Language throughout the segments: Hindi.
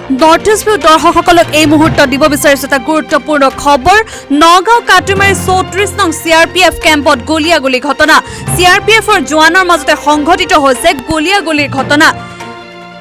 নৰ্থ ইষ্ট ভিউ দৰ্শকসকলক এই মুহূৰ্তত দিব বিচাৰিছো এটা গুৰুত্বপূৰ্ণ খবৰ। নগাঁও কাটুমাৰী 34 নং CRPF কেম্পত গুলিয়াগুলি ঘটনা। CRPFৰ জোৱানৰ মাজতে সংঘটিত হৈছে গুলিয়াগুলিৰ ঘটনা।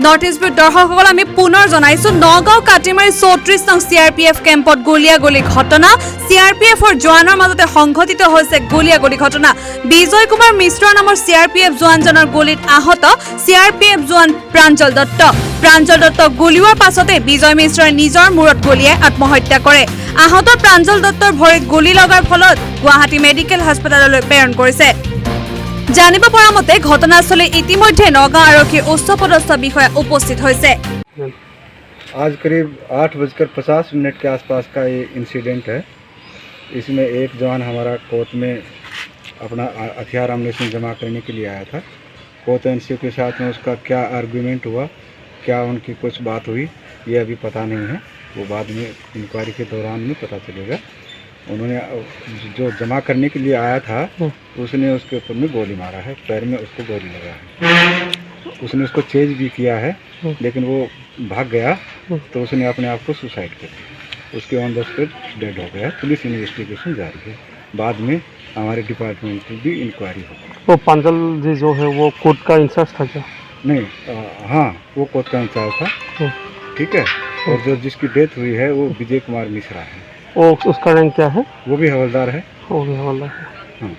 নৰ্থ ইষ্ট ভিউ দৰ্শকসকল আমি পুনৰ জনাইছো, নগাঁও কাটুমাৰী 34 নং CRPF কেম্পত গুলিয়াগুলি ঘটনা। CRPFৰ জোৱানৰ মাজতে সংঘটিত হৈছে গুলিয়াগুলি ঘটনা। বিজয় কুমাৰ মিশ্ৰ নামৰ CRPF জোৱানজনৰ গুলিত আহত CRPF জোৱান প্ৰাঞ্জল দত্ত। প্ৰাঞ্জল দত্তক গুলিওৱাৰ পাছতে বিজয় মিশ্ৰই নিজৰ মূৰত গুলিয়াই আত্মহত্যা কৰে। আহত প্ৰাঞ্জল দত্তৰ ভৰিত গুলি লগাৰ ফলত গুৱাহাটী মেডিকেল হাস্পতাললৈ প্ৰেৰণ কৰিছে। জানিব পৰা মতে ঘটনাস্থলী ইতিমধ্যে নগাঁও আৰক্ষীৰ উচ্চপদস্থ বিষয়া উপস্থিত হৈছে। आज करीब 8:50 के आसपास का ये इंसिडेंट है। इसमें एक जवान हमारा कोर्ट में अपना हथियार आमनेशन जमा करने के लिए आया था। कोर्ट एनसीओ के साथ में उसका क्या आर्गुमेंट हुआ, क्या उनकी कुछ बात हुई, ये अभी पता नहीं है। वो बाद में इंक्वायरी के दौरान में पता चलेगा। उन्होंने जो जमा करने के लिए आया था उसने उसके ऊपर में गोली मारा है, पैर में उसको गोली लगा है। उसने उसको चेज भी किया है, लेकिन वो भाग गया तो उसने अपने आप को सुसाइड कर दिया। उसके ऑन द स्पॉट डेड हो गया। पुलिस इन्वेस्टिगेशन जारी है। बाद में हमारे डिपार्टमेंट की भी इंक्वायरी होगी। वो प्रांजल जी जो है वो कोर्ट का इंचार्ज था क्या? नहीं, हाँ, वो कोर्ट का इंचार्ज था। ठीक है। और जो जिसकी डेथ हुई है वो विजय कुमार मिश्रा है। वो उसका रैंक क्या है? वो भी हवलदार है। वो भी हवलदार है। हाँ।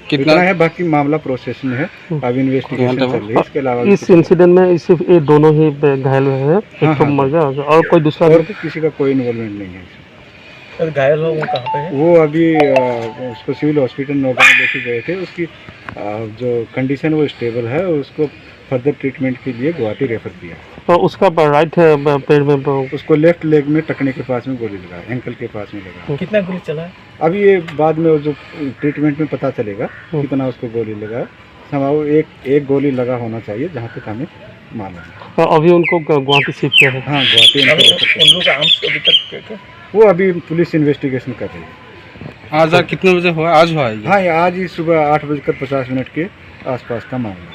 कितना है, बाकी मामला प्रोसेस में है, अब इन्वेस्टिगेशन चल रही है। इसके अलावा इस इंसिडेंट में सिर्फ ये दोनों ही घायल हुए हैं। एक तो मर गया और कोई दूसरा और किसी का कोई इन्वॉल्वमेंट नहीं है। घायल हो वो कहाँ पे है? वो अभी उसको सिविल हॉस्पिटल नोएडा में लेके गए थे। उसकी जो कंडीशन वो स्टेबल है। उसको फर्दर ट्रीटमेंट के लिए गुवाहाटी रेफर किया। तो उसका राइट पैर में उसको लेफ्ट लेग में टखने के पास में गोली लगा, एंकल के पास में लगा। कितना गोली चला है? अभी ये बाद में जो ट्रीटमेंट में पता चलेगा कितना उसको गोली लगा। समाओ एक गोली लगा होना चाहिए, जहाँ तक हमें मालूम है। तो अभी उनको गुवाहाटी शिफ्ट किया है? हाँ, गुवाहाटी। वो अभी पुलिस इन्वेस्टिगेशन कर रही है। आज कितने बजे हुआ? आज हुआ है? हाँ, आज ही सुबह 8:50 के आसपास का मामला।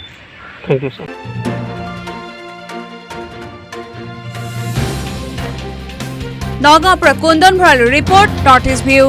Thank you sir. নগাঁৱৰ পৰা কুন্দন ভঁৰালীৰ ৰিপৰ্ট, নৰ্থ ইষ্ট ভিউ।